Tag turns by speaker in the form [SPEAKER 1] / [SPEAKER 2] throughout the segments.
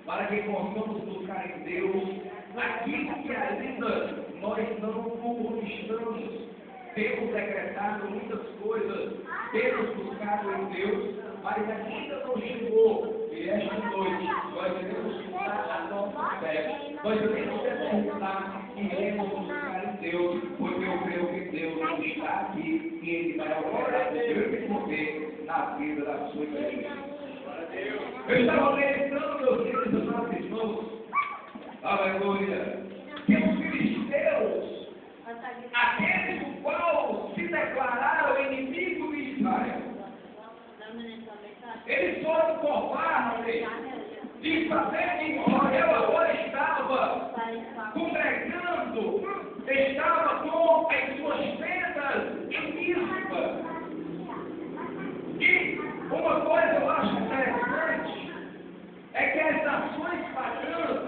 [SPEAKER 1] para que possamos buscar em Deus aquilo que ainda nós não conquistamos. Temos decretado muitas coisas, temos buscado em Deus, mas ainda não chegou. E esta noite nós devemos buscar a nossa fé. Nós devemos determinar que iremos buscar em Deus, porque eu creio que Deus está aqui e Ele vai operar o grande poder na vida da sua igreja. Eu estava meditando, meus queridos amados irmãos, aleluia, que os filisteus, aqueles do qual se declararam inimigo de Israel, eles foram covardes de saber que Israel agora estava congregando, estava com as suas tendas em Mispa. E uma coisa eu acho interessante é que as nações pagãs,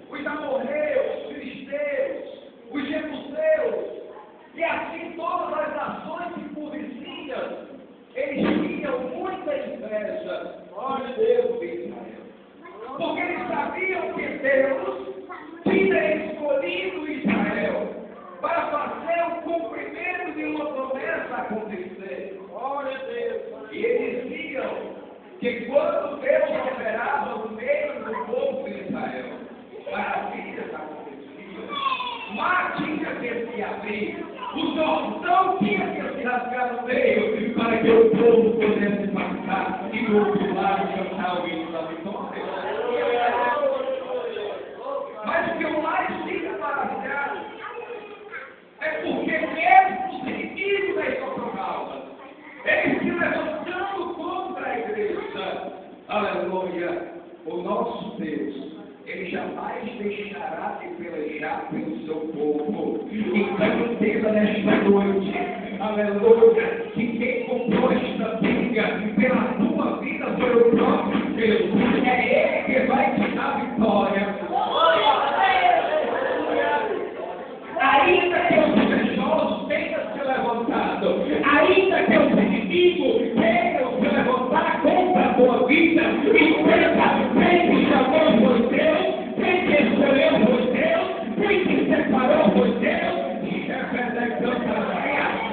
[SPEAKER 1] os amorreus, os filisteus, os jebuseus, e assim todas as nações circunvizinhas, eles tinham muita inveja do Deus de Israel. Porque eles sabiam que Deus tinha escolhido Israel para fazer o cumprimento de uma promessa acontecer. Glória a Deus. E eles diziam que quando Deus operava no meio do povo de Israel, maravilhas aconteciam. Mar tinha que se abrir, o Jordão tinha que se rasgar no meio, para que o povo pudesse passar e do outro lado cantar o hino da vitória. Mas o que eu mais fico maravilhado é porque mesmo os inimigos da Escocalma, eles se levantando contra a igreja, aleluia, o nosso Deus, Ele jamais deixará de pelejar pelo seu povo. Então entenda nesta noite, aleluia, que quem comprou esta briga pela tua vida foi o próprio Deus. É Ele que vai te dar vitória. Ainda que os invejosos tenham se levantado, ainda que os inimigos tenham se levantado contra a tua vida, entenda, quem te chamou foi Deus, quem te escolheu foi Deus, quem te separou foi Deus, e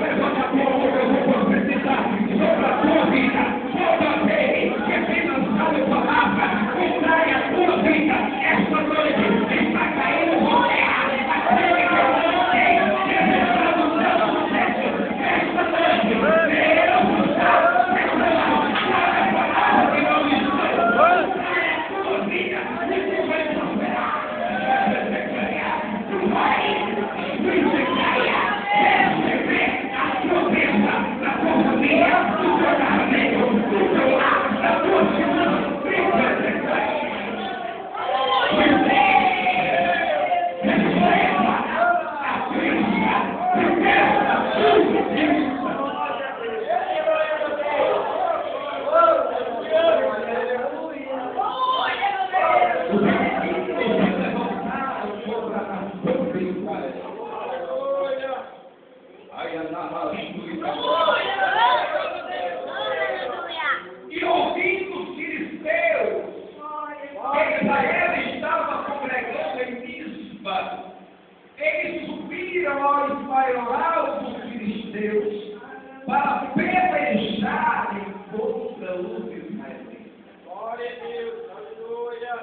[SPEAKER 1] levanta a tua boca, eu vou profetizar sobre a tua vida, sobre aquele que tem lançado palavra contra a tua vida. Esta noite está caindo rodeado, aquele que eu não tenho, desejado o seu sucesso. Esta noite, Deus está declarando a palavra que não me a tua vida, e tu vai prosperar. Tu vai receber a tua bênção na tua família, no teu casamento, no teu lar, na tua finança. E ouvindo os filisteus que Israel estava congregando em Mispa, eles subiram ao maioral dos filisteus para pelejarem contra os israelitas. Glória a Deus, aleluia.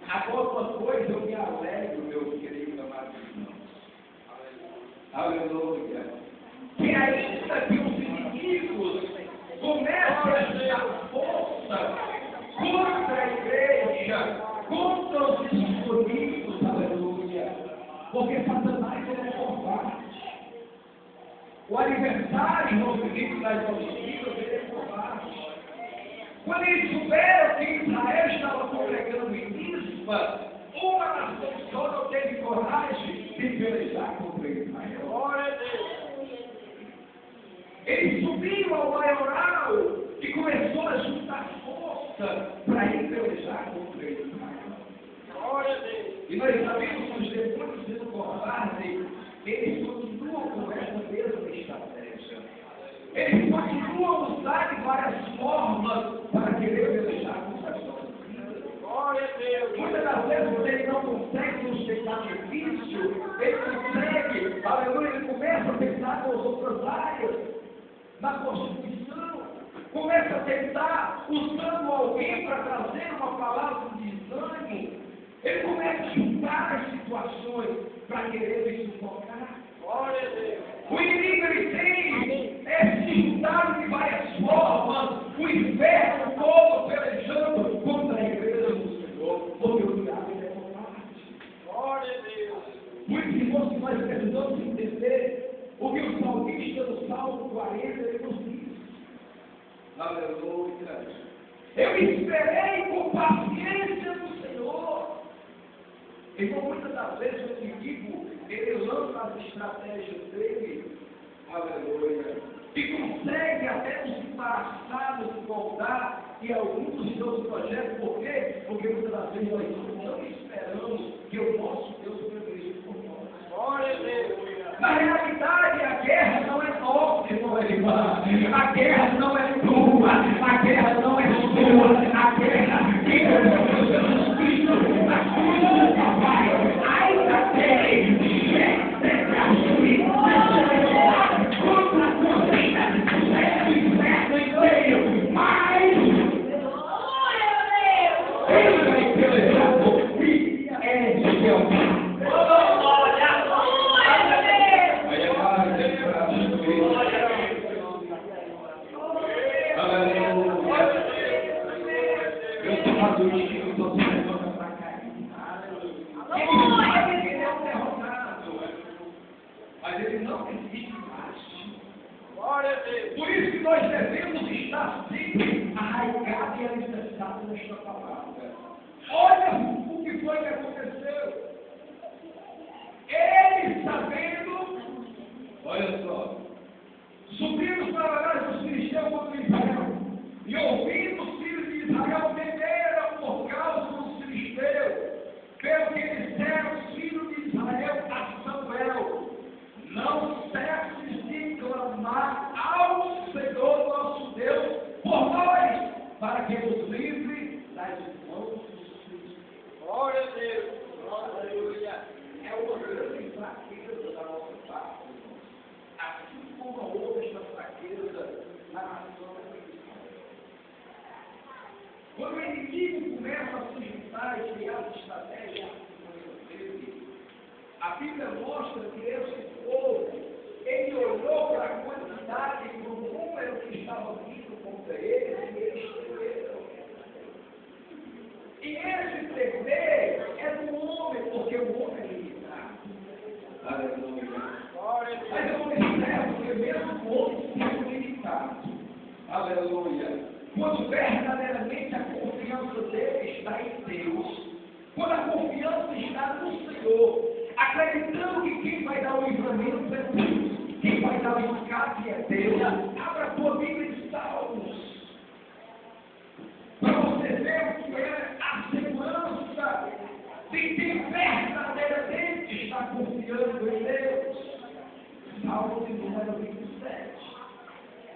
[SPEAKER 1] Agora uma coisa eu me alegro, meus queridos amados irmãos. Aleluia. Que ainda que os inimigos comecem a dar força contra a igreja, contra os escolhidos, aleluia. Porque Satanás é covarde. O adversário, no livro das Escrituras, ele é covarde. Quando eles souberam que Israel estava congregando em Mispa, uma nação só não teve coragem de pelejar contra Israel. Glória a Deus. Eles subiram ao maioral e começou a juntar força para ir pelejar contra Israel. Glória a Deus. E nós sabemos que os demônios sendo covardes, eles continuam com essa mesma estratégia. Eles continuam a usar de várias formas para querer pelejar contra as nossas vidas. Glória a Deus. vezes ele não consegue sustentar difícil, ele consegue, aleluia, ele começa a pensar nas outras áreas, na Constituição, começa a tentar, usando alguém para trazer uma palavra de desânimo, ele começa a juntar as situações para querer me sufocar. O inimigo ele tem se juntado de várias formas, o inferno todo pelejando contra a igreja do Senhor, porque o diabo é covarde. Por isso, irmãos, que nós precisamos entender o que o salmista no Salmo 40 ele nos diz. Aleluia. Eu esperei com paciência no Senhor. Então, muitas das vezes o inimigo, ele lança as estratégias dele, aleluia, e consegue até nos embaraçar, nos incomodar em alguns dos seus projetos. Por quê? Porque muitas das vezes nós não esperamos que o nosso Deus previse por nós. Na realidade, a guerra não é nossa, irmão Elivar. A guerra não é tua, a guerra não é sua, a guerra que é o Jesus Cristo na cruz do Calvário. Ainda tem chefe da sua contra a tua vida, certo e certo e meio, mas ele vai pelejar por ti, é de Deus. Mas ele não existe mais. Por isso que nós devemos estar sempre arraigados e alicerçados nesta palavra. Olha o que foi que aconteceu. Ele sabendo, olha só, subindo os trabalhadores dos filisteus contra Israel, e ouvindo os filhos de Israel temeram por causa dos filisteus, pelo que disseram os filhos de Israel a Samuel: não cesses de clamar ao Senhor nosso Deus por nós, para que nos livre das mãos dos filisteus. Glória a Deus. Aleluia. É uma grande fraqueza da nossa parte, assim como houve esta fraqueza na nação de Israel. Quando o inimigo começa a se juntar e criar estratégias dele, a Bíblia mostra que esse povo, ele olhou para a quantidade e para o número que estava vindo contra eles e eles temeram. E esse temer é do homem, porque o homem é limitado. Aleluia. Mas eu observo que mesmo o homem sendo limitado, aleluia, quando verdadeiramente a confiança dele está em Deus, quando a confiança está no Senhor, acreditando que quem vai dar o livramento é Deus, quem vai dar o escape é Deus. Abra a tua Bíblia em Salmos, para você ver o que é a segurança de quem verdadeiramente está confiando em Deus. Salmo de número 27.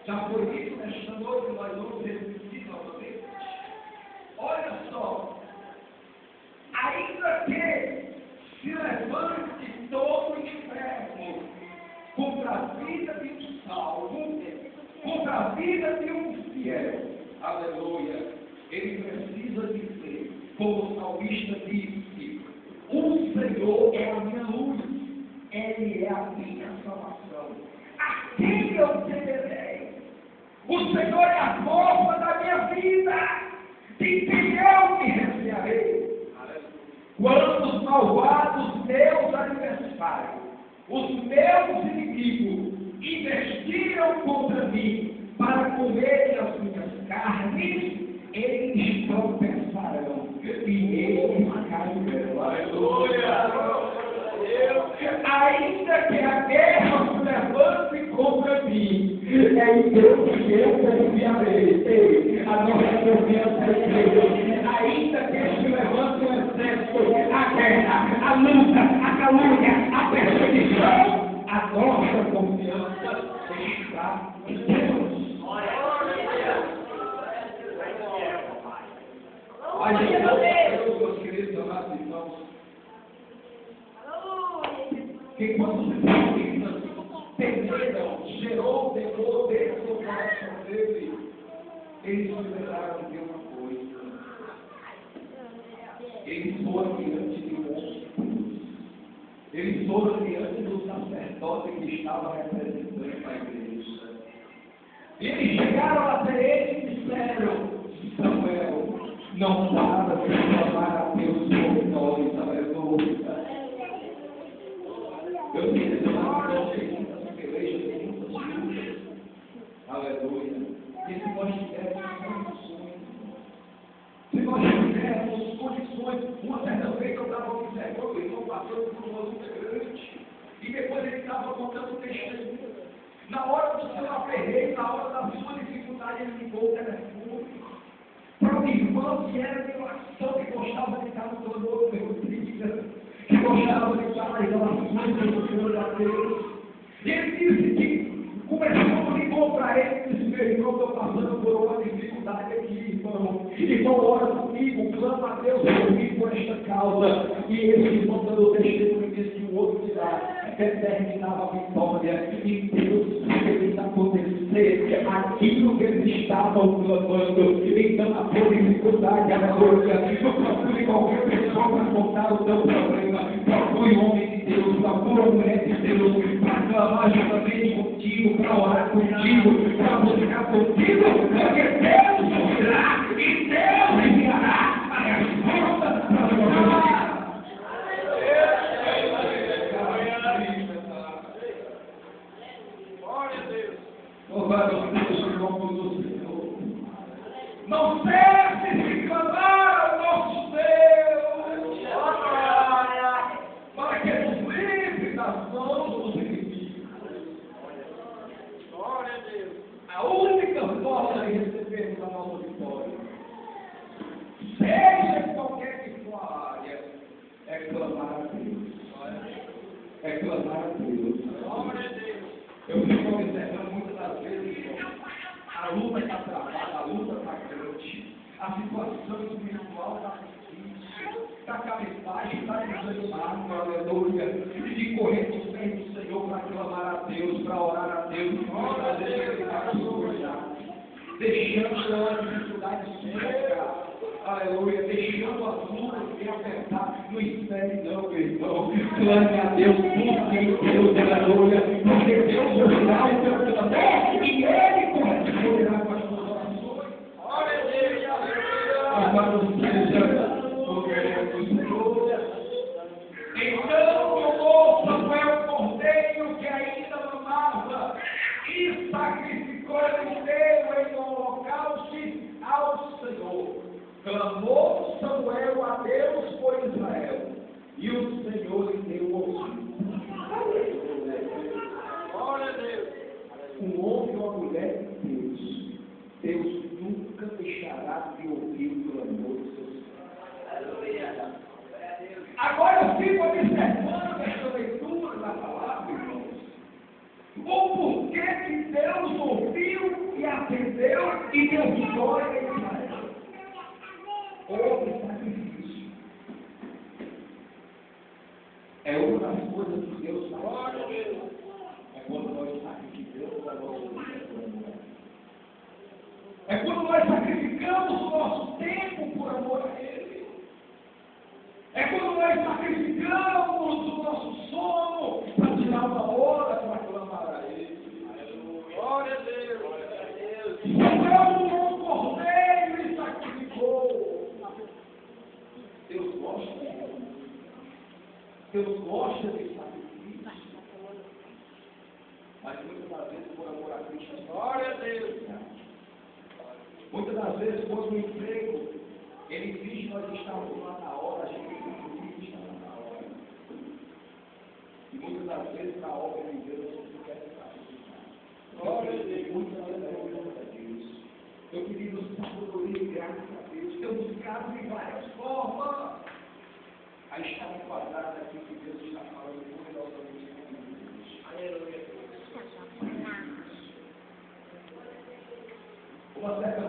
[SPEAKER 1] Já foi dito nesta noite, nós vamos repetir novamente. Olha só, ainda que se levante todo o inferno contra a vida de um salvo, contra a vida de um fiel, aleluia, ele precisa dizer, como o salmista disse: o Senhor é a minha luz, Ele é a minha salvação. A quem eu temerei? O Senhor é a força da minha vida, de quem eu me recearei. Quando os malvados, meus adversários, os meus inimigos, investiram contra mim para comerem as minhas carnes, eles tropeçarão e eles cairão. Aleluia! Ainda que a guerra se levante contra mim, é em Deus que eu confiarei. A nossa confiança é em Deus. Ainda que se levante o exército, a guerra, a luta, a calúnia, a perseguição, a nossa confiança está em Deus. Olha, Deus, meus queridos amados irmãos, que quando os israelitas temeram, gerou temor dentro do coração dele, eles se lembraram de uma coisa. Eles foram diante de monstros. Eles foram diante do sacerdote que estava representando a igreja. E eles chegaram até ele e disseram: Samuel, não para de clamar a Deus por nós, aleluia. Eu queria dizer que muitas pelejas, tem muitas lutas, aleluia. E se nós tivermos condições, se nós tivermos condições, uma certa vez eu estava observando, o irmão passando por uma luta grande, e depois ele estava contando testemunho. Na hora do seu aperreio, na hora da sua dificuldade, ele ligou o telefone para um irmão que era de oração, que gostava de estar no clamor do meu dia, que gostava de estar nas orações do Senhor a Deus. E ele disse que começou, ligou para ele e disse: meu irmão, estou passando por uma dificuldade aqui, irmão. Então ora comigo, clama a Deus comigo por esta causa. E esse irmão dando testemunho disse que o outro cidade determinava a vitória, e Deus fez acontecer aquilo que eles estavam clamando. Então a tua dificuldade, aleluia, não procure qualquer pessoa para contar o teu problema, procure um homem de Deus, procure uma mulher de Deus, para clamar juntamente contigo, para orar contigo, para buscar contigo, porque Deus virá e Deus enviará a resposta para a tua vida. Louvado seja o nome do Senhor. Não cesse de clamar ao nosso Deus, para que nos livre das mãos dos inimigos. Glória a Deus. A única forma de recebermos a nossa vitória, seja em qualquer que for a área, é clamar a Deus. É clamar a Deus. Glória a Deus. Eu fico observando muitas das vezes, a luta está travada, a luta está grande, a situação espiritual está difícil, está cabisbaixo, está desanimado, aleluia, e de correr dos pés do Senhor para clamar a Deus, para orar a Deus, muitas vezes ele está deixando a dificuldade seca. Aleluia, deixando as lutas se apertar, não espere não, meu irmão, clame a Deus, busque em Deus, aleluia, porque Deus ouvirá o teu clamor e Ele corresponderá com as tuas orações. Glória a Deus, louvado seja o nome do Senhor. Então tomou Samuel o cordeiro que ainda mamava e sacrificou Eliseu em holocausto ao Senhor. Clamou Samuel a Deus por Israel, e o Senhor lhe deu ouvido. Glória a Deus. Um homem ou uma mulher de Deus, Deus nunca deixará de ouvir o clamor de seus filhos. Agora eu fico observando esta leitura da palavra, irmãos, o porquê que Deus ouviu e atendeu e deu vitória a Israel. Houve sacrifício. É uma das coisas que Deus faz. É quando nós sacrificamos a nossa vida. É quando nós sacrificamos o nosso tempo por amor a Ele. É quando nós sacrificamos o nosso sono para tirar uma hora para clamar a Ele. Glória a Deus. Samuel tomou um cordeiro e sacrificou. Deus gosta disso. Deus gosta de sacrifício. Mas muitas das vezes, por amor a Cristo, glória a Deus. Muitas das vezes, quando o emprego, ele diz que nós estamos lá na hora, a gente não está lá na hora. E muitas das vezes, na obra de Deus, a gente quer sacrificar. Glória a Deus. Muitas vezes, a Deus. Eu queria sabedoria e graça a Deus. Temos casos de várias formas. A história quadrada aqui que Deus está falando poderosamente com Deus. Aleluia. Uma certa